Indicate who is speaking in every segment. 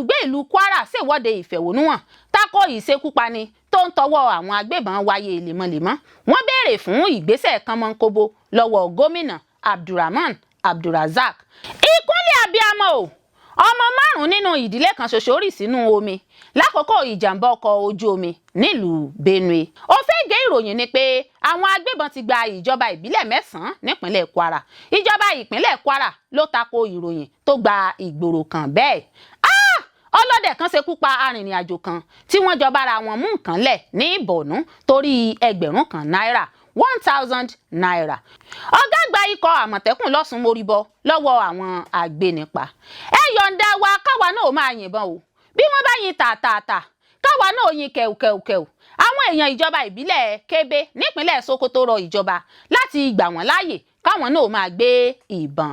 Speaker 1: olùgbé ìlú Kwara ṣèwọ́de ìfẹ̀hónúhàn tako ìṣekúpani tó ń tọwọ́ àwọn agbébọn wáyé lemọ́lemọ́. Wọ́n béèrè fún ìgbésẹ̀ kánmọ́nkóbó lọ́wọ́ gómìnà Abdulrahman Abdulrazak. Ìkúnlẹ̀ abiyamọ o, ọmọ 5 nínú ìdílé kan ṣoṣo rì sínú omi lákòókò ìjàmbá ọkọ̀ ojú omi nílùú Benue. Òfégè ìròyìn ni pé àwọn agbébọn ti gba ìjọba ìbílẹ̀ 9 nípínlẹ̀ Kwara. Ìjọba ìpínlẹ̀ Kwara ló tako ìròyìn tó gba ìgboro kan bẹ́ẹ̀. Ọlọ́dẹ kan ṣekú pa arìnrìn-àjò kan tí wọ́n jọ bára wọn mú nǹkan lẹ̀ ní Borno torí ẹgbẹ̀rún kan náírà 1000 naira. Ọ̀gá àgbà ikọ̀ Àmọ̀tẹ́kùn lọ́sùn mórí bọ́ lọ́wọ́ àwọn agbénipa. Ẹ yọ̀ǹda wa káwa náà máa yìnbọn o. Bí wọ́n bá yin tààtààtà káwa náà yin kẹ̀ùkẹ̀ùkẹ̀ù. Àwọn èèyàn ìjọba ìbílẹ̀ Kébé nípínlẹ̀ Sokoto rọ ìjọba láti gbà wọ́n láàyè káwọn náà máa gbé ìbọn.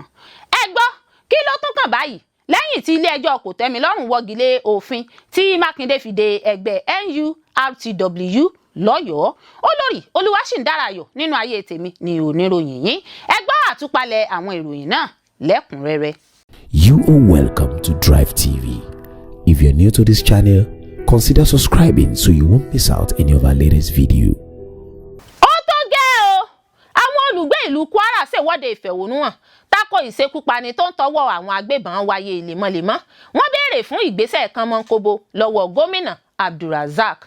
Speaker 1: Ẹ gbọ́ kí ló tún kàn báyìí lẹ́yìn tí ilé-ẹjọ́ kòtẹ́milọ́rùn wọ́gi lé òfin tí Mákindé fi de ẹgbẹ́ NURTW lọ́yọ̀ọ́. Olórí Olúwaṣìndáráyọ̀ nínú ayé tèmi ni oníròyìn yín. Ẹ gbọ́ àtúpalẹ̀ àwọn ìròyìn náà lẹ́kùnrẹ́rẹ́.
Speaker 2: You are welcome to Drive TV. If you're new to this channel, consider subscribing so you won't miss out any of our latest video.
Speaker 1: Ó tó gẹ́ o, àwọn olùgbé ìlú Kwara ṣèwọ́de ìfẹ̀hónúhàn tako ìṣekúpani tó ń tọwọ́ àwọn agbébọn wáyé lemọ́lemọ́. Wọ́n béèrè fún ìgbésẹ̀ kánmọ́nkóbó lọ́wọ́ gómìnà Abdulrazak.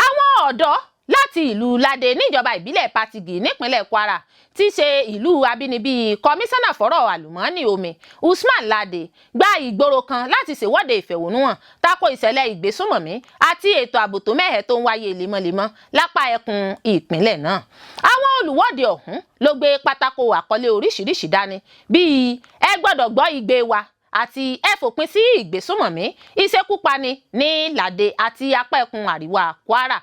Speaker 1: Àwọn ọ̀dọ́ láti ìlú Ládé níjọba ìbílẹ̀ Patigi nípínlẹ̀ Kwara tí ṣe ìlú abínibí kọmíṣánná fọ́rọ̀ àlùmọ́ọ́nì omi Usman Ládé gba ìgboro kan láti ṣèwọ́de ìfẹ̀hónúhàn tako ìṣẹ̀lẹ̀ ìgbésùnmọ̀mí àti ètò ààbò tó mẹ́hẹ tó ń wáyé lemọ́lemọ́ lápá ẹkùn ìpínlẹ̀ náà. Àwọn olùwọ́de ọ̀hún ló gbé pátákó àkọlé oríṣiríṣi dání bíi ẹ gbọ́dọ̀ gbọ́ igbe wa àti ẹ fòpin sí ìgbésùnmọ̀mí ìṣekúpani ní Ládé àti apá ẹkùn àríwá Kwara.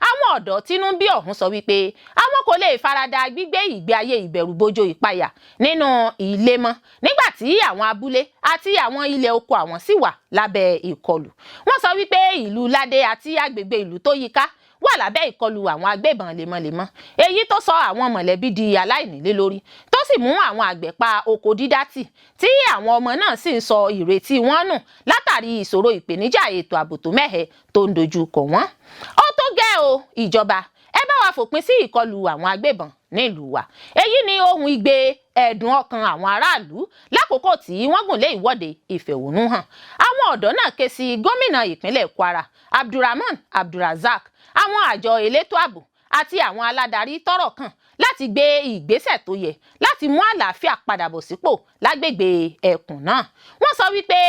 Speaker 1: Àwọn ọ̀dọ́ tínú bí ọ̀hún sọ wípé àwọn kò lè farada gbígbé ìgbé ayé ìbẹ̀rùbojo ìpayà nínú ilé mọ́ nígbà tí àwọn abúlé àti àwọn ilẹ̀ oko àwọn sì wà lábẹ́ ìkọlù. Wọ́n sọ wípé ìlú Ládé àti agbègbè ìlú tó yíká wà lábẹ́ ìkọlù àwọn agbébọn lemọ́lemọ́, èyí tó sọ àwọn mọ̀lẹ́bí di aláìnílé lórí tó sì mú àwọn àgbẹ̀ pa oko dídá tì tí àwọn ọmọ náà sì ń sọ ìrètí wọn nù látàrí ìṣòro ìpèníjà ètò ààbò tó mẹ́hẹ tó ń dojú kọ wọ́n. Ó tó gẹ́ o ìjọba, ẹ bá wa fòpin sí ìkọlù àwọn agbébọn nílùú wa. Èyí ni ohun igbe ẹ̀dùn ọkàn àwọn aráàlú lákòókò tí wọ́n gùn lé ìwọ́de ìfẹ̀hónúhàn. Àwọn ọ̀dọ́ náà ké sí gómìnà ìpínlẹ̀ Kwara Abdulrahman Abdulrazak, àwọn àjọ elétò ààbò àti àwọn aládarí tọ́rọ̀ kàn láti gbé ìgbésẹ̀ tó yẹ láti mú àlàáfíà padà bọ̀ sípò lágbègbè ẹkùn náà. Wọ́n sọ wípé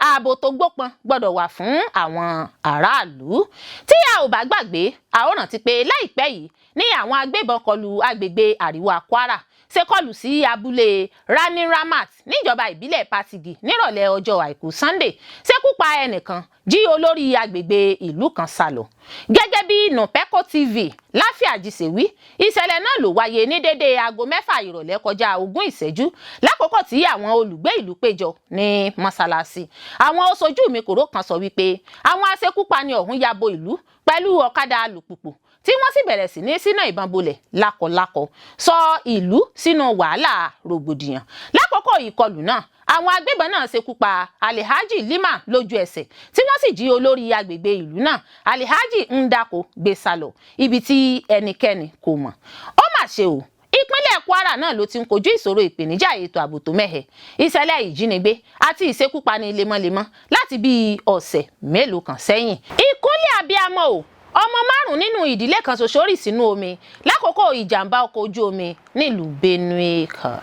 Speaker 1: ààbò tó gbópọn gbọ́dọ̀ wà fún àwọn aráàlú. Tí a ò bá gbàgbé, a ó rántí pé láìpẹ́ yìí ní àwọn agbébọn kọlù agbègbè àríwá Kwara ṣe kọlù sí abúlé Rani Ramat níjọba ìbílẹ̀ Patigi nírọ̀lẹ́ ọjọ́ àìkú Sunday, ṣekú pa ẹnìkan, jí olórí agbègbè ìlú kan sálọ. Gẹ́gẹ́ bí Nupeko TV Láfíàjì ṣe wí, ìṣẹ̀lẹ̀ náà ló wáyé ní dédé aago 6 ìrọ̀lẹ́ kọjá 20 ìṣẹ́jú lákòókò tí àwọn olùgbé ìlú péjọ ní mọ́sálásí. Àwọn oṣojú mi kòró kan sọ wípé àwọn aṣekúpani ọ̀hún ya bo ìlú pẹ̀lú ọ̀kadà alùpùpù tí wọ́n sì bẹ̀rẹ̀ sí ní ṣínà ìbọn bolẹ̀ lákọlákọ, sọ ìlú sínú wàhálà rògbòdìyàn. Lákòókò ìkọlù náà, àwọn agbébọn náà ṣekú pa Alhaji Lima lójú ẹsẹ̀ tí wọ́n sì jí olórí agbègbè ìlú náà Alhaji Ndako gbé sálọ ibi tí ẹnikẹ́ni kò mọ̀. Ó mà ṣe o, ìpínlẹ̀ Kwara náà ló ti ń kojú ìṣòro ìpèníjà ètò ààbò tó mẹ́hẹ, ìṣẹ̀lẹ̀ ìjínigbé àti ìṣekúpani lemọ́lemọ́ láti bí ọ̀sẹ̀ mélòó kan sẹ́yìn. Ìkúnlẹ̀ abiyamọ o, ọmọ 5 nínú ìdílé kan ṣoṣo rì sínú omi lákòókò ìjàmbá ọkọ̀ ojú omi nílùú Benue kan.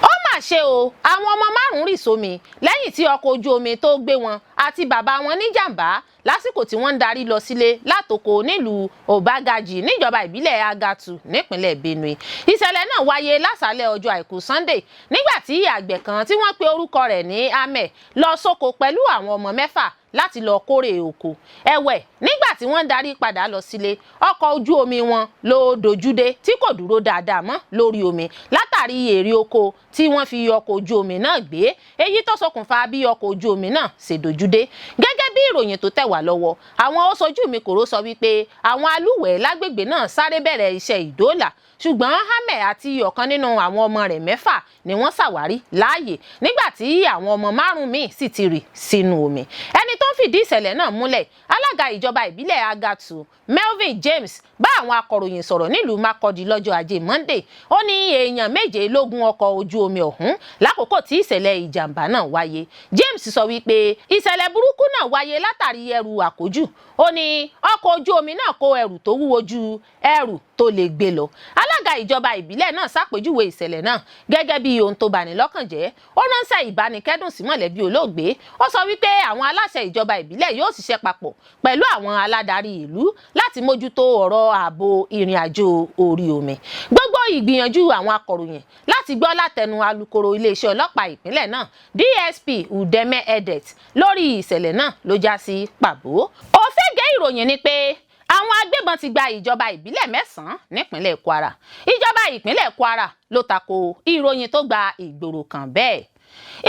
Speaker 1: Ó mà ṣe o, àwọn ọmọ 5 rì sómi lẹ́yìn tí ọkọ̀ ojú omi tó gbé wọn àti bàbá wọn níjàmbá lásìkò tí wọ́n ń darí lọ sílé látòkò nílùú Obagaji níjọba ìbílẹ̀ Agatu nípínlẹ̀ Benue. Ìṣẹ̀lẹ̀ náà wáyé lásàálẹ̀ ọjọ́ àìkú Sunday nígbà tí àgbẹ̀ kan tí wọ́n pe orúkọ rẹ̀ ní Ahmed lọ sóko pẹ̀lú àwọn ọmọ 6 láti lọ kórè oko. Ẹ̀wẹ̀ nígbà tí wọ́n darí padà lọ sílé, ọkọ̀ ojú omi wọn ló dojúdé tí kò dúró dáadáa mọ́ lórí omi látàrí èrè oko tí wọ́n fi ọkọ̀ ojú omi náà gbé, èyí tó ṣokùnfà bí ọkọ̀ ojú omi náà ṣe dojúdé. Gẹ́gẹ́ bí ìròyìn tó tẹ̀ wá lọ́wọ́, àwọn oṣojú mi kòró sọ wípé àwọn alúwẹ̀ẹ́ lágbègbè náà sáré bẹ̀rẹ̀ iṣẹ́ ìdóòlà, ṣùgbọ́n Ahmed àti ọ̀kan nínú àwọn ọmọ rẹ̀ 6 ni wọ́n ṣàwárí láàyè nígbà tí àwọn ọmọ 5 míì sì ti rì sínú omi. Ẹni tó fìdí ìṣẹ̀lẹ̀ náà múlẹ̀ alága ìjọba ìbílẹ̀ Agatu Melvin James bá àwọn akọ̀ròyìn sọ̀rọ̀ nílùú Makurdi lọ́jọ́ Ajé Monday. Ó ní èèyàn méje ló gún ọkọ̀ ojú omi ọ̀hún lákòókò tí ìṣẹ̀lẹ̀ ìjàmbá náà wáyé. James sọ wípé ìṣẹ̀lẹ̀ burúkú náà wáyé látàrí ẹrù àkójù. Ó ní ọkọ̀ ojú omi náà kó ẹrù tó wúwo ju ẹrù tó lè gbé lọ. Alága ìjọba ìbílẹ̀ náà ṣàpèjúwe ìṣẹ̀lẹ̀ náà gẹ́gẹ́ bí ohun tó bani lọ́kàn jẹ́. Ó ránṣẹ́ ìbánikẹ́dùn sí mọ̀lẹ́bí olóògbé. Ó sọ wípé àwọn aláṣẹ ìjọba ìbílẹ̀ yóò ṣiṣẹ́ papọ̀ pẹ̀lú àwọn aládarí ìlú láti mójútó ọ̀rọ̀ ààbò ìrìn àjò orí omi. Gbogbo ìgbìyànjú àwọn akọ̀ròyìn láti gbọ́ látẹnu alukoro iléeṣẹ́ ọlọ́pàá ìpínlẹ̀ náà DSP Udeme Edet lórí ìṣẹ̀lẹ̀ náà ló já sí pàbó. Òfégè ìròyìn ni pé àwọn agbébọn ti gba ìjọba ìbílẹ̀ 9 nípínlẹ̀ Kwara. Ìjọba ìpínlẹ̀ Kwara ló tako ìròyìn tó gba ìgboro kan bẹ́ẹ̀.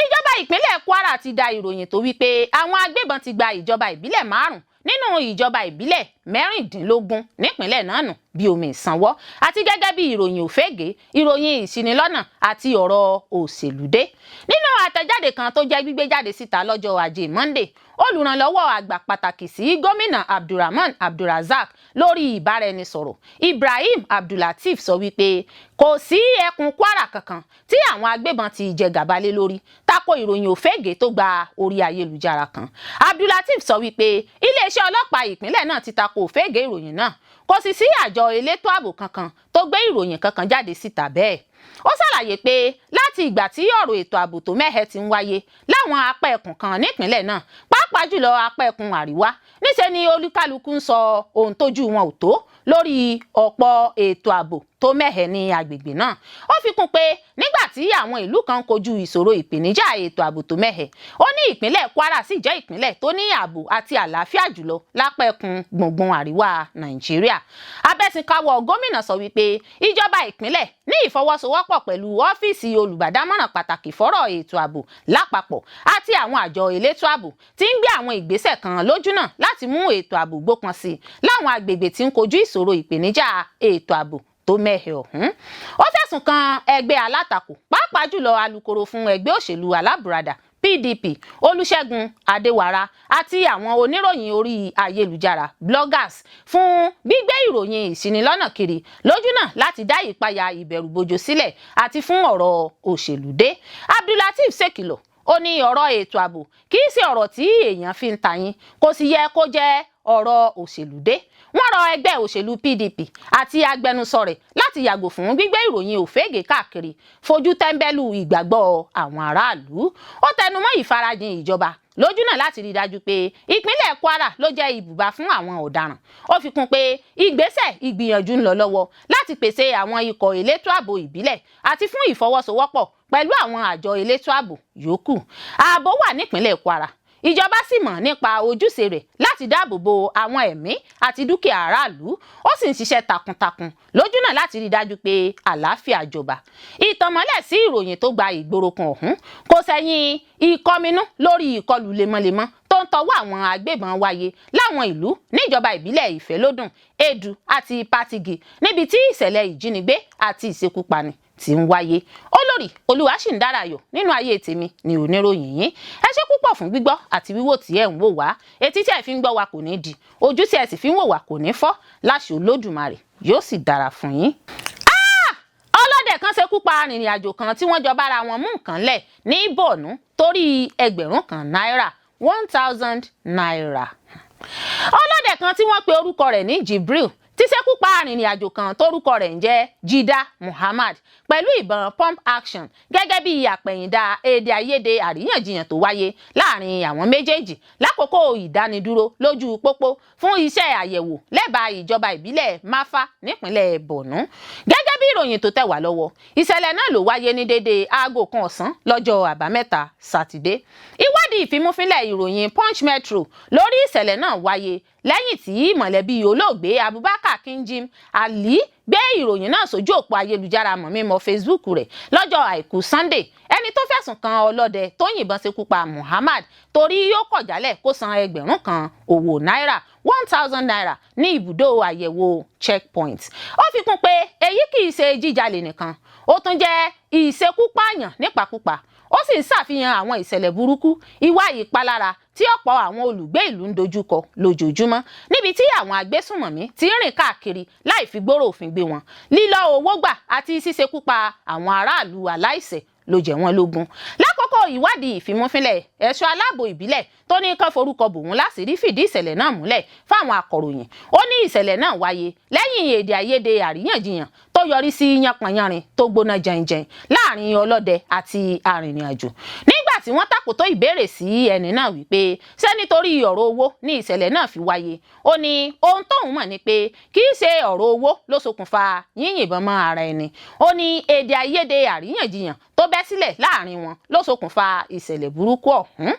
Speaker 1: Ìjọba ìpínlẹ̀ Kwara ti da ìròyìn tó wípé àwọn agbébọn ti gba ìjọba ìbílẹ̀ 5 nínú ìjọba ìbílẹ̀ 16 nípínlẹ̀ náà nù bí omi ìsanwó àti gẹ́gẹ́ bí ìròyìn òfégè, ìròyìn ìṣinilọ́nà àti ọ̀rọ̀ òṣèlú dé. Nínú àtẹ̀jáde kan tó jẹ́ gbígbé jáde síta lọ́jọ́ Ajé Monday, olùrànlọ́wọ́ àgbà pàtàkì sí gómìnà Abdulrahman Abdulrazak lórí ìbáraẹnisọ̀rọ̀ Ibrahim Abdulateef sọ wípé kò sí ẹkùn Kwara kankan tí àwọn agbébọn ti jẹ gàba lé lórí tako ìròyìn òfégè tó gba orí ayélujára kan. Abdulateef sọ wípé iléeṣẹ́ ọlọ́pàá ìpínlẹ̀ náà ti tako òfégè ìròyìn náà. Kò sì sí àjọ elétò ààbò kankan tó gbé ìròyìn kankan jáde síta bẹ́ẹ̀. Ó ṣàlàyé pé láti ìgbà tí ọ̀rọ̀ ètò ààbò tó mẹ́hẹ ti ń wáyé láwọn apá ẹkùn kan nípínlẹ̀ náà, pàápàá jùlọ apá ẹkùn àríwá, níṣẹ́ ni olúkálukú ń sọ ohun tójú wọn ò tó lórí ọ̀pọ̀ ètò ààbò tó mẹ́hẹ ní agbègbè náà. Ó fi kún pé nígbà tí àwọn ìlú kan kojú ìṣòro ìpèníjà ètò ààbò tó mẹ́hẹ, ó ní ìpínlẹ̀ Kwara sì jẹ́ ìpínlẹ̀ tó ní ààbò àti àlàáfíà jùlọ lápá ẹkùn gbùngbùn àríwá Nàìjíríà. Abẹ́sìnkáwọ́ gómìnà sọ wípé ìjọba ìpínlẹ̀ ní ìfọwọ́sowọ́pọ̀ pẹ̀lú ọ́fíìsì olùbádámọ̀ràn pàtàkì fọ́rọ̀ ètò ààbò lápapọ̀ àti àwọn àjọ elétò ààbò tí ń gbé àwọn ìgbésẹ̀ kan lójúnà láti mú ètò ààbò gbópọn sí i láwọn agbègbè tí ń kojú ìṣòro ìpèníjà ètò ààbò tó mẹ́hẹ ọ̀hún. Ó fẹ̀sùn kan ẹgbẹ́ alátakò pàápàá jùlọ alukoro fún ẹgbẹ́ òṣèlú alábùradà PDP Olúṣẹ́gun Adéwàrà àti àwọn oníròyìn orí ayélujára bloggers fún gbígbé ìròyìn ìṣinilọ́nà kiri lójúnà láti dá ìpayà ìbẹ̀rùbojo sílẹ̀ àti fún ọ̀rọ̀ òṣèlú dé. Abdulateef ṣèkìlọ̀ ó ní ọ̀rọ̀ ètò ààbò kì í ṣe ọ̀rọ̀ tí èèyàn fi ń tayín, kò sì yẹ kó jẹ́ ọ̀rọ̀ òṣèlú dé. Wọ́n rọ ẹgbẹ́ òṣèlú PDP àti agbẹnusọ rẹ̀ láti yàgò fún gbígbé ìròyìn òfégè káàkiri fojú tẹ́ńbẹ́lú ìgbàgbọ́ àwọn aráàlú. Ó tẹnumọ́ ìfarajìn ìjọba lójúnà láti rí dájú pé ìpínlẹ̀ Kwara ló jẹ́ ibùba fún àwọn ọ̀daràn. Ó fi kún pé ìgbìyànjú ń lọ lọ́wọ́ láti pèsè àwọn ikọ̀ elétò ààbò ìbílẹ̀ àti fún ìfọwọ́sowọ́pọ̀ pẹ̀lú àwọn àjọ elétò ààbò yòókù. Ààbò wà nípínlẹ̀ Kwara. Ìjọba sì mọ̀ nípa ojúṣe rẹ̀ láti dáàbò bo àwọn ẹ̀mí àti dúkìá aráàlú. Ó sì ń ṣiṣẹ́ takuntakun lójúnà láti rí dájú pé àlàáfíà jọba. Ìtànmọ́lẹ̀ sí ìròyìn tó gba ìgboro kan ọ̀hún kò sẹ́yìn ìkọminú lórí ìkọlù lemọ́lemọ́ tó ń tọwọ́ àwọn agbébọn wáyé láwọn ìlú níjọba ìbílẹ̀ Ìfẹ́lódùn, Edu àti Patigi níbi tí ìṣẹ̀lẹ̀ ìjínigbé àti ìṣekúpani tí ń wáyé. Olórí Olúwaṣìndáráyọ̀ nínú ayé tèmi ni oníròyìn yín. Ẹ ṣé púpọ̀ fún gbígbọ́ àti wíwò tí ẹ ń wò wá. Etí tí ẹ fi ń gbọ́ wa kò ní di, ojú tí ẹ sì fi ń wò wá kò ní fọ́. Láṣẹ Olódùmarè yóò sì dára fún yín. Ọlọ́dẹ kan ṣekú pa arìnrìn-àjò kan tí wọ́n jọ bára wọn mú nǹkan lẹ̀ ní Borno torí ẹgbẹ̀rún náírà 1000 naira. Ọlọ́dẹ kan tí wọ́n pe orúkọ rẹ̀ ní Jibril ti ṣekú pa arìnrìn-àjò kan tórúkọ rẹ̀ ń jẹ́ Jida Muhammad pẹ̀lú ìbọn pump action gẹ́gẹ́ bí àpẹ̀yìndà èdè àìyedè àríyànjiyàn tó wáyé láàrin àwọn méjèèjì lákòókò ìdánidúró lójú pópó fún iṣẹ́ àyẹ̀wò lẹ́bàá ìjọba ìbílẹ̀ Mafa nípínlẹ̀ Borno. Gẹ́gẹ́ bí ìròyìn tó tẹ̀ wá lọ́wọ́, ìṣẹ̀lẹ̀ náà ló wáyé ní déédéé aago 1 ọ̀sán lọ́jọ́ àbámẹ́ta Sátidé. Ìwádìí ìfimúfínlẹ̀ ìròyìn Punch Metro lórí ìṣẹ̀lẹ̀ náà wáyé lẹ́yìn tí mọ̀lẹ́bí olóògbé Abubakar Kinjim Ali gbé ìròyìn náà sójú òpó ayélujára mọ̀mímọ́ Facebook rẹ̀ lọ́jọ́ àìkú Sunday. Ẹni tó fẹ̀sùn kan ọlọ́dẹ tó yìnbọn ṣekú pa Muhammad torí yóò kọ̀ jálẹ̀ kó san ẹgbẹ̀rún kan owó náírà 1000 naira ní ibùdó àyẹ̀wò checkpoint. Ó fi kún pé èyí kì í ṣe jíjalè nìkan, ó tún jẹ́ ìṣekúpààyàn nípakúpa. ó sì ń ṣàfihàn àwọn ìṣẹ̀lẹ̀ burúkú ìwà ìpalára tí ọ̀pọ̀ àwọn olùgbé ìlú ń dojúkọ lójoojúmọ́ níbi tí àwọn agbésùnmọ̀mí ti ń rìn káàkiri láì fi gbòòrò òfin gbé wọn, lílọ́ owó gbà àti ṣíṣekúpa àwọn aráàlú aláìṣẹ̀ ló jẹ wọ́n lógún. Lákòókò ìwádìí ìfimúfínlẹ̀, ẹ̀ṣọ́ aláàbò ìbílẹ̀ tó ní kán forúkọ bò wọ́n láṣìírí fìdí ìṣẹ̀lẹ̀ náà múlẹ̀ fáwọn akọ̀ròyìn. Ó ní ìṣẹ̀lẹ̀ náà wáyé lẹ́yìn èdè àìyedè àríyànjiyàn tó yọrí sí yánpọnyánrin tó gbóná jẹnjẹn láàrin ọlọ́dẹ àti arìnrìn-àjò. Nígbà tí wọ́n tàkòtó ìbéèrè sí ẹni náà wípé ṣé nítorí ọ̀rọ̀ owó ní ìṣẹ̀lẹ̀ náà fi wáyé, ó ní ohun tóun mọ̀ ni pé kì í ṣe ọ̀rọ̀ owó ló ṣokùnfà yíyìnbọn mọ́ ara ẹni. Ó ní èdè àìyedè àríyànjiyàn tó bẹ́ sílẹ̀ láàrin wọn ló ṣokùnfà ìṣẹ̀lẹ̀ burúkú ọ̀hún.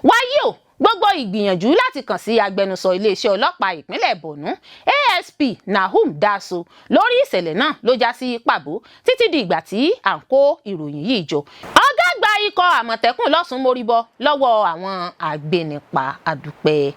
Speaker 1: Wáyé o, gbogbo ìgbìyànjú láti kàn sí agbẹnusọ iléeṣẹ́ ọlọ́pàá ìpínlẹ̀ Borno ASP Nahum Daso lórí ìṣẹ̀lẹ̀ náà ló já sí pàbó títí di ìgbà tí à ń kó ìròyìn yìí jọ. Ọ̀gá àgbà ikọ̀ Àmọ̀tẹ́kùn lọ́sùn móríbọ́ lọ́wọ́ àwọn agbénipa àdúpẹ́.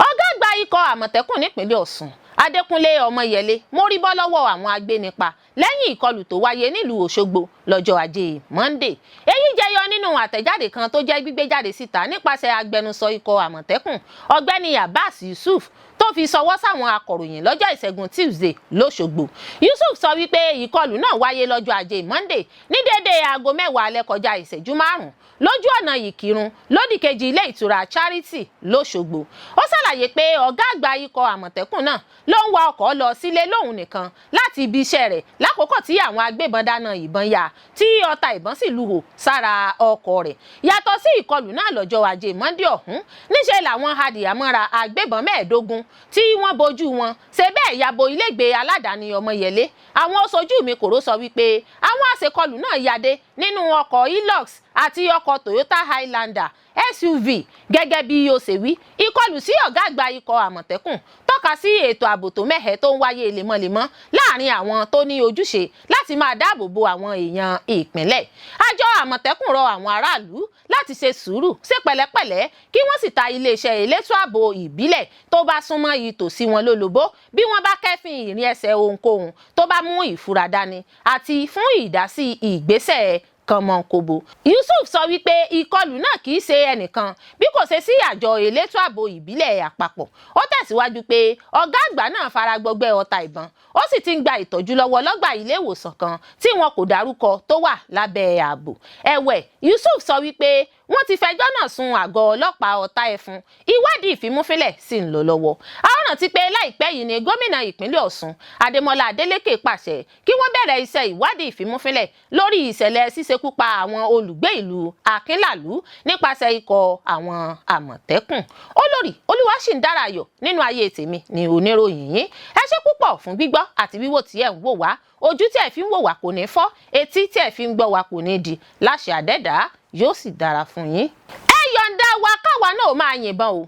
Speaker 1: Ọ̀gá àgbà ikọ̀ Àmọ̀tẹ́kùn nípínlẹ̀ Ọ̀ṣun Adékúnlé Ọmọyẹlé móríbọ́ lọ́wọ́ àwọn agbénipa lẹ́yìn ìkọlù tó wáyé nílùú Òṣogbo lọ́jọ́ Ajé Monday. Èyí jẹyọ nínú àtẹ̀jáde kan tó jẹ́ gbígbé jáde síta nípasẹ̀ agbẹnusọ ikọ̀ Àmọ̀tẹ́kùn Ọ̀gbẹ́ni Abbas Yusuf tó fi ṣọwọ́ sáwọn akọ̀ròyìn lọ́jọ́ Ìṣẹ́gun Tuesday lọ́ṣogbo. Yusuf sọ wípé ìkọlù náà wáyé lọ́jọ́ Ajé Monday ní déédéé aago 10 alẹ́ kọjá ìṣẹ́jú 5 lójú ọ̀nà Ìkírun lódìkejì ilé ìtura Charity lọ́ṣogbo. Ó ṣàlàyé pé ọ̀gá àgbà ikọ̀ Àmọ̀tẹ́kùn náà ló ń wa ọkọ̀ lọ sílé lóhùn nìkan láti ibi iṣẹ́ rẹ̀ lákòókò tí àwọn agbébọn dáná ìbọn yá tí ọta ìbọn sì lúhò sára ọkọ̀ rẹ̀. Yàtọ̀ sí ìkọlù náà lọ́jọ́ Ajé Monday ọ̀hún, níṣẹ́ làwọn adìyàmọ́ra agbébọn 15 tí wọ́n bojú wọn ṣe bẹ́ẹ̀ yabo ilégbèé aládàáni Ọmọyẹlé. Àwọn aṣojú mi kòró sọ wípé àwọn àṣekọlù náà yade nínú ọkọ̀ Hilux àti ọkọ̀ Toyota Highlander SUV. Gẹ́gẹ́ bí ó ṣe wí, ìkọlù sí ọ̀gá àgbà ikọ̀ Àmọ̀tẹ́kùn tọ́ka sí ètò ààbò tó mẹ́hẹ tó ń wáyé lemọ́lemọ́ láàrin àwọn tó ní ojúṣe láti máa dáàbò bo àwọn èèyàn ìpínlẹ̀. Àjọ Àmọ̀tẹ́kùn rọ àwọn aráàlú láti ṣe sùúrù, ṣe pẹ̀lẹ́pẹ̀lẹ́ kí wọ́n sì ta iléeṣẹ́ elétò ààbò ìbílẹ̀ tó bá súnmọ́ ìtòsí wọn lólobó bí wọ́n bá kẹ́fìn ìrìn ẹsẹ̀ ohunkóhun tó bá mú ìfura dání àti fún ìdásí ìgbésẹ̀ kànmọ́nkòbó. Yusuf sọ wípé ìkọlù náà kì í ṣe ẹnìkan bí kò ṣe sí àjọ elétò ààbò ìbílẹ̀ àpapọ̀. Ó tẹ̀síwájú pé ọ̀gá àgbà náà fara gbọgbẹ́ ọta ìbọn, ó sì ti ń gba ìtọ́jú lọ́wọ́ lọ́gbà ilé ìwòsàn kan tí wọn kò dárúkọ tó wà lábẹ́ ààbò. Ẹ̀wẹ̀, Yusuf sọ wípé wọ́n ti fẹjọ́ náà sun àgọ́ ọlọ́pàá Ọ̀tà Ẹfun, ìwádìí ìfimúfínlẹ̀ sì ń lọ lọ́wọ́. A ó rántí pé láìpẹ́ yìí ni gómìnà ìpínlẹ̀ Ọ̀ṣun Adémọ́lá Adélékè pàṣẹ kí wọ́n bẹ̀rẹ̀ iṣẹ́ ìwádìí ìfimúfínlẹ̀ lórí ìṣẹ̀lẹ̀ ṣíṣekúpa àwọn olùgbé ìlú Akínlàlú nípasẹ̀ ikọ̀ àwọn Àmọ̀tẹ́kùn. Olórí Olúwaṣìndáráyọ̀ nínú ayé tèmi ni oníròyìn yín. Ẹ ṣé púpọ̀ fún gbígbọ́ àti wíwò tí ẹ̀ ń wò wá. Ojú tí ẹ fi ń wò wá kò ní fọ́, etí tí ẹ fi ń gbọ́ wá kò ní di. Láṣẹ Adẹ́dàá yóò sì dára fún yín. Ẹ yọ̀ǹda wa káwa náà máa yìnbọn o.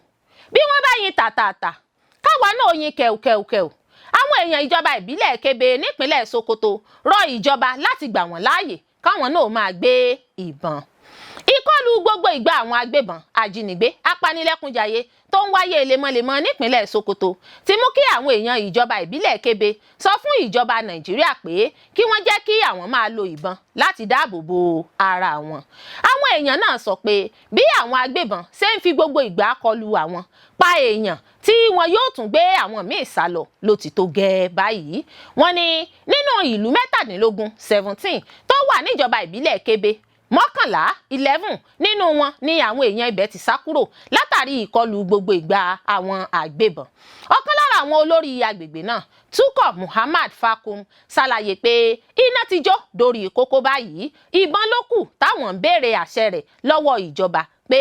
Speaker 1: Bí wọ́n bá yin tàtàtà, káwa náà yin kẹ̀ùkẹ̀ùkẹ̀ù. Àwọn èèyàn ìjọba ìbílẹ̀ Kébé nípínlẹ̀ Sokoto rọ ìjọba láti gbà wọ́n láàyè káwọn náà máa gbé ìbọn. Ìkọlù gbogbo ìgbà àwọn agbébọn, ajínigbé, apanilẹ́kúnjayé tó ń wáyé lemọ́lemọ́ nípínlẹ̀ Sokoto ti mú kí àwọn èèyàn ìjọba ìbílẹ̀ Kébé sọ fún ìjọba Nàìjíríà pé kí wọ́n jẹ́ kí àwọn máa lo ìbọn láti dáàbò bo ara wọn. Àwọn èèyàn náà sọ pé bí àwọn agbébọn ṣe ń fi gbogbo ìgbà kọlù àwọn, pa èèyàn tí wọn yóò tún gbé àwọn míì sá lọ ló ti tó gẹ́ báyìí. Wọ́n ní nínú ìlú 17 tó wà níjọba ìbílẹ̀ Kébé, 11 nínú wọn ni àwọn èèyàn ibẹ̀ ti sá kúrò látàrí ìkọlù gbogbo ìgbà àwọn àgbébọn. Ọ̀kan lára àwọn olórí agbègbè náà, Túkọ̀ Muhammad Fakum, ṣàlàyé pé iná ti jó dórí kókó báyìí, ìbọn ló kù táwọn ń béèrè àṣẹ rẹ̀ lọ́wọ́ ìjọba pé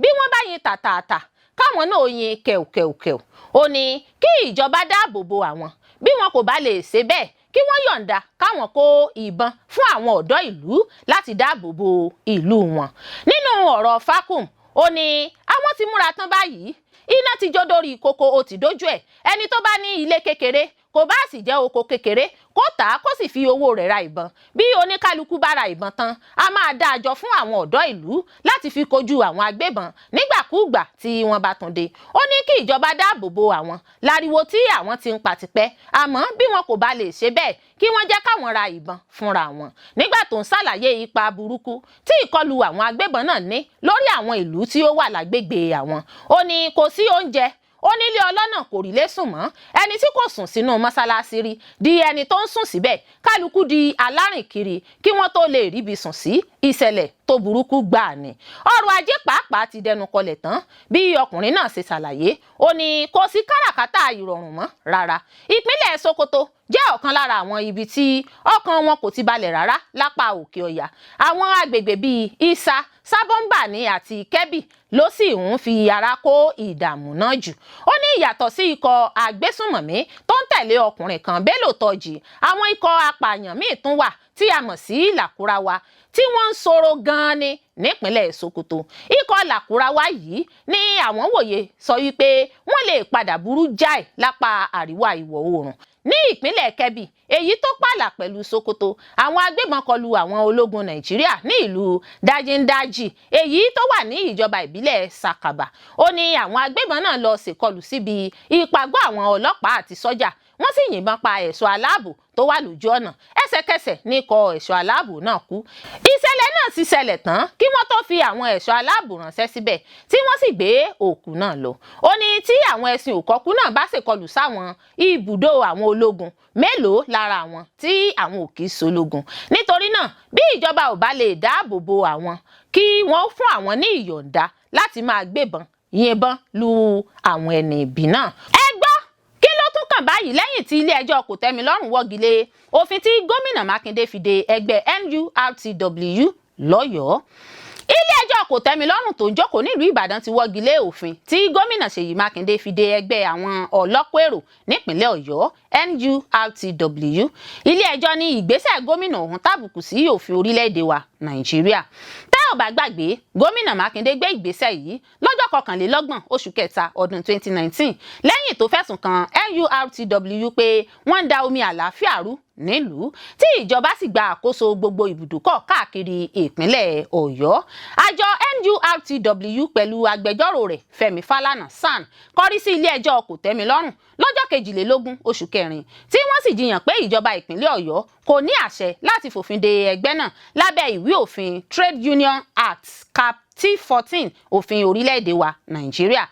Speaker 1: bí wọ́n bá yin tàtàtà káwọn náà yin kẹ̀ùkẹ̀ùkẹ̀ù. Ó ní kí ìjọba dáàbò bo àwọn, bí wọn kò bá lè ṣe bẹ́ẹ̀ kí wọ́n yọ̀ǹda káwọn kó ìbọn fún àwọn ọ̀dọ́ ìlú láti dáàbò bo ìlú wọn. Nínú ọ̀rọ̀ Fakum, ó ní àwọn ti múra tán báyìí, iná ti jó dórí kókó ó ti dójú ẹ̀. Ẹni tó bá ní ilé kékeré kò bá sì jẹ́ oko kékeré kó tà á kó sì fi owó rẹ̀ ra ìbọn. Bí oníkálukú bá ra ìbọn tán a máa dá àjọ fún àwọn ọ̀dọ́ ìlú láti fi kojú àwọn agbébọn nígbàkúùgbà tí wọ́n bá tún dé. Ó ní kí ìjọba dáàbò bo àwọn láriwo tí àwọn ti ń pa tipẹ́, àmọ́ bí wọn kò bá lè ṣe bẹ́ẹ̀ kí wọ́n jẹ́ káwọn ra ìbọn fúnra wọn. Nígbà tó ń ṣàlàyé ipa burúkú tí ìkọlù àwọn agbébọn náà ní lórí àwọn ìlú tí ó wà lágbègbè àwọn, ó ní kò sí oúnjẹ, ó nílé ọlọ́nà kò rí lé sùn mọ́, ẹni tí kò sùn sínú mọ́sálásí rí di ẹni tó ń sùn síbẹ̀, kálukú di alárìnkiri kí wọ́n tó lè ríbi sùn sí. Ìṣẹ̀lẹ̀ tó burúkú gbáà ni. Ọrọ̀ ajé pàápàá ti dẹnu kọlẹ̀ tán bí ọkùnrin náà ṣe ṣàlàyé. Ó ní kò sí káràkátà ìrọ̀rùn mọ́ rárá. Ìpínlẹ̀ Sokoto jẹ́ ọ̀kan lára àwọn ibi tí ọkàn wọn kò ti balẹ̀ rárá lápá òkè ọ̀yà. Àwọn agbègbè bíi Isa, Sábọ̀nbàní àti Kẹ́bì ló sì ń fi ara kó ìdààmú náà jù. Ó ní ìyàtọ̀ sí ikọ̀ agbésùnmọ̀mí tó ń tẹ̀lé ọkùnrin kan Bello Turji, àwọn ikọ̀ apààyàn míì tún wà tí a mọ̀ sí Làkúráwá tí wọ́n ń ṣòro gan-an ní nípínlẹ̀ Sokoto. Ikọ̀ Làkúráwá yìí ní àwọn wòye sọ wípé wọ́n lè padà burú jáì lápá àríwá ìwọ̀ oòrùn. Ní ìpínlẹ̀ Kẹ́bì, èyí tó pààlà pẹ̀lú Sokoto, àwọn agbébọn kọlù àwọn ológun Nàìjíríà ní ìlú Dajindaji, èyí tó wà ní ìjọba ìbílẹ̀ Sakaba. Ó ní àwọn agbébọn náà lọ ṣèkọlù síbi ìpàgọ́ àwọn ọlọ́pàá àti sọ́jà, wọ́n sì yìnbọn pa ẹ̀ṣọ́ aláàbò tó wà lójú ọ̀nà. Ẹsẹ̀kẹsẹ̀ ní ikọ̀ ẹ̀ṣọ́ aláàbò náà kú. Ìṣẹ̀lẹ̀ náà sì ṣẹlẹ̀ tán kí wọ́n tó fi àwọn ẹ̀ṣọ́ aláàbò ránṣẹ́ síbẹ̀ tí wọ́n sì gbé òkú náà lọ. Ó ní tí àwọn ẹṣin òkọ́kú náà bá ṣèkọlù sáwọn ibùdó àwọn ológun, mélòó lára àwọn tí àwọn ò kì í ṣológun. Nítorí náà bí ìjọba ò bá lè dáàbò bo àwọn, kí wọ́n fún àwọn ní ìyọ̀ǹda láti máa gbébọn yìnbọn lu àwọn ẹni ibi náà. Báyìí lẹ́yìn tí ilé-ẹjọ́ kòtẹ́milọ́rùn wọ́gi lé òfin tí gómìnà Mákindé fi de ẹgbẹ́ NURTW lọ́yọ̀ọ́. Ilé-ẹjọ́ kòtẹ́milọ́rùn tó ń jókòó nílùú Ìbàdàn ti wọ́gi lé òfin tí gómìnà Ṣèyí Mákindé fi de ẹgbẹ́ àwọn ọlọ́kọ̀ èrò nípínlẹ̀ Ọ̀yọ́ NURTW. Ilé-ẹjọ́ ní ìgbésẹ̀ gómìnà ọ̀hún tàbùkù sí òfin orílẹ̀-èdè wa Nàìjíríà. Tẹ́ ò bá gbàgbé, gómìnà Mákindé gbé ìgbésẹ̀ yìí lọ́jọ́ 21 oṣù kẹta ọdún 2019 lẹ́yìn tó fẹ̀sùn kan NURTW pé wọ́n ń da omi àlàáfíà rú nílùú, tí ìjọba sì gba àkóso gbogbo ibùdókọ̀ káàkiri ìpínlẹ̀ Ọ̀yọ́. Àjọ NURTW pẹ̀lú agbẹjọ́rò rẹ̀ Fẹ́mi Fálànà SAN kọrí sí ilé-ẹjọ́ kòtẹ́milọ́rùn lọ́jọ́ 22 oṣù kẹrin tí wọ́n sì jiyàn pé ìjọba ìpínlẹ̀ Ọ̀yọ́ kò ní àṣẹ láti fòfin de ẹgbẹ́ náà lábẹ́ ìwé òfin Trade Union Act Cap T14 òfin orílẹ̀-èdè wa Nàìjíríà.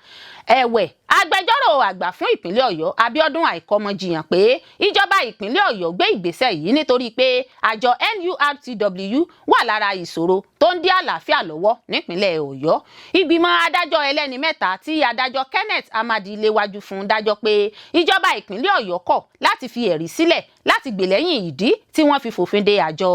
Speaker 1: Ẹ̀wẹ̀, agbẹjọ́rò àgbà fún ìpínlẹ̀ Ọ̀yọ́ Abíọ́dún Àìkọ́mọ jiyàn pé ìjọba ìpínlẹ̀ Ọ̀yọ́ gbé ìgbésẹ̀ yìí nítorí pé àjọ NURTW wà lára ìṣòro tó ń dí àlàáfíà lọ́wọ́ nípínlẹ̀ Ọ̀yọ́. Ìgbìmọ̀ adájọ́ ẹlẹ́ni mẹ́ta tí adájọ́ Kenneth Amadi léwájú fún dájọ́ pé ìjọba ìpínlẹ̀ Ọ̀yọ́ kọ̀ láti fi ẹ̀rí sílẹ̀ láti gbè lẹ́yìn ìdí tí wọ́n fi fòfin de àjọ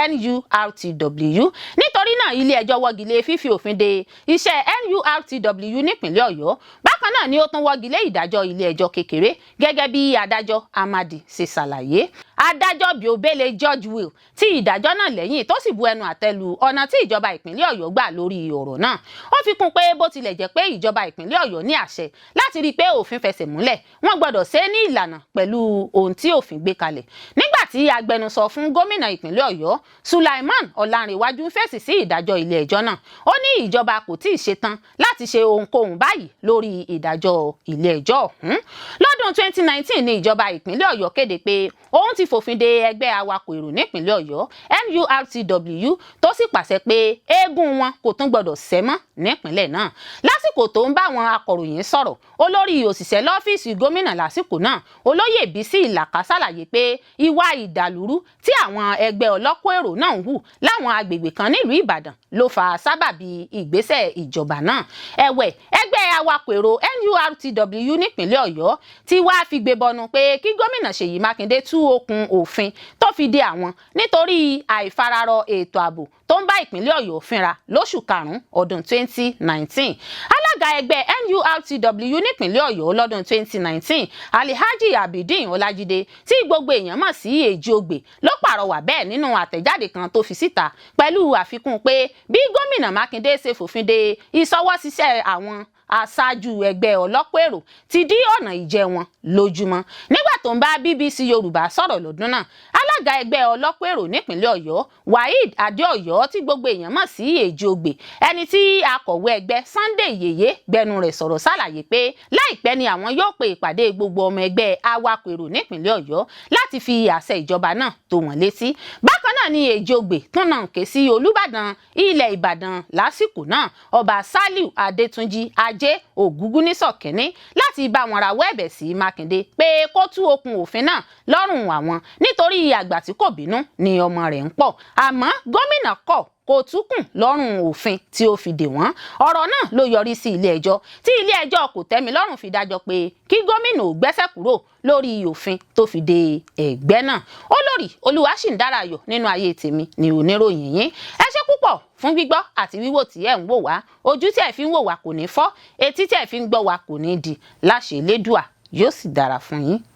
Speaker 1: NURTW. Nítorí náà ilé-ẹjọ́ wọ́gi lé fífi òfin de iṣẹ́ NURTW nípínlẹ̀ Ọ̀yọ́. Bákan náà ni ó tún wọ́gi lé ìdájọ́ ilé-ẹjọ́ kékeré gẹ́gẹ́ bí adájọ́ Amadi ṣe ṣàlàyé. Adájọ́ Biobele George Will ti ìdájọ́ náà lẹ́yìn tó sì bu ẹnu àtẹ́ lu ọ̀nà tí ìjọba ìpínlẹ̀ Ọ̀yọ́ gbà lórí ọ̀rọ̀ náà. Ó fi kún pé bó tilẹ̀ jẹ́ pé ìjọba ìpínlẹ̀ Ọ̀yọ́ ní àṣẹ láti rí i pé òfin fẹsẹ̀ múlẹ̀, wọ́n gbọ́dọ̀ ṣe é ní ìlànà pẹ̀lú ohun tí òfin gbé kalẹ̀. Nígbà tí agbẹnusọ fún gómìnà ìpínlẹ̀ Ọ̀yọ́ Sulaiman Ọlánrewájú ń fèsì sí ìdájọ́ ilé-ẹjọ́ náà, ó ní ìjọba kò tíì ṣetán láti ṣe ohunkóhun báyìí lórí ìdájọ́ ilé-ẹjọ́ ọ̀hún. Lọ́dún 2019 ni ìjọba ìpínlẹ̀ Ọ̀yọ́ kéde pé òun ti fòfin de ẹgbẹ́ awakọ̀ èrò nípínlẹ̀ Ọ̀yọ́ NURTW tó sì pàṣẹ pé eégún wọn kò tún gbọdọ̀ sẹ́ mọ́ nípínlẹ̀ náà. Lásìkò tó ń bá àwọn akọ̀ròyìn sọ̀rọ̀, olórí òṣìṣẹ́ lọ́fíìsì gómìnà lásìkò náà Olóyè Bísí Ìlàkà ṣàlàyé pé ìwà ìdàlúrú tí àwọn ẹgbẹ́ ọlọ́kọ̀ èrò náà ń hù láwọn agbègbè kan nílùú Ìbàdàn ló fa sábàbí ìgbésẹ̀ ìjọba náà. Ẹ̀wẹ̀, ẹgbẹ́ awakọ̀ èrò NURTW nípínlẹ̀ Ọ̀yọ́ ti wá fi gbé bọnu pé kí gómìnà Ṣèyí Mákindé tú okùn òfin tó fi de àwọn nítorí àìfararọ ètò ààbò tó ń bá ìpínlẹ̀ Ọ̀yọ́ fínra lóṣù karùn-ún ọdún 2019. Alága ẹgbẹ́ NURTW nípínlẹ̀ Ọ̀yọ́ lọ́dún 2019 Alhaji Abidin Ọlájídé tí gbogbo èèyàn mọ̀ sí Èjì Ogbè ló pàrọwà bẹ́ẹ̀ nínú àtẹ̀jáde kan tó fi síta pẹ̀lú àfikún pé bí gómìnà Mákindé ṣe fòfin de ìṣọwọ́ṣiṣẹ́ àwọn aṣáájú ẹgbẹ́ ọlọ́pọ̀ èrò ti dí ọ̀nà ìjẹ wọn lójúmọ́. Nígbà tó ń bá BBC Yorùbá sọ̀rọ̀ lọ́dún náà, alága ẹgbẹ́ ọlọ́pọ̀ èrò nípínlẹ̀ Ọ̀yọ́ Waheed Adéọ̀yọ́ tí gbogbo èèyàn mọ̀ sí Èjìogbè, ẹni tí akọ̀wé ẹgbẹ́ Sunday Yèyé gbẹnu rẹ̀ sọ̀rọ̀ ṣàlàyé pé láìpẹ́ ni àwọn yóò pe ìpàdé gbogbo ọmọ ẹgbẹ́ awakọ̀ èrò nípínlẹ̀ Ọ̀yọ́ láti fi àṣẹ ìjọba náà tó wọn létí. Bákan náà ni Èjìogbè tún náà ké sí Olúbàdàn ilẹ̀ Ìbàdàn lásìkò náà Ọba Sàlíù Adétúnjì Ajé Ògúngúnnísọ̀ Kínní láti bá wọn rawọ́ ẹ̀bẹ̀ sí Mákindé pé kó tú okùn òfin náà lọ́rùn àwọn nítorí àgbà tí kò bínú ni ọmọ rẹ̀ ń pọ̀. Àmọ́ gómìnà kọ̀ kò túkùn lọ́rùn òfin tí ó fi dè wọ́n. Ọ̀rọ̀ náà ló yọrí sí ilé-ẹjọ́ tí ilé-ẹjọ́ kòtẹ́milọ́rùn fi dájọ́ pé kí gómìnà ò gbẹ́sẹ̀ kúrò lórí òfin tó fi de ẹgbẹ́ náà. Olórí Olúwaṣìndáráyọ̀ nínú ayé tèmi ni oníròyìn yín. Ẹ ṣé púpọ̀ fún gbígbọ́ àti wíwò tí ẹ̀ ń wò wá. Ojú tí ẹ̀ fi ń wò wá kò ní fọ́, etí tí ẹ̀ fi ń gbọ́ wá kò ní di. Láṣẹ Elédùà yóò sì dára fún yín.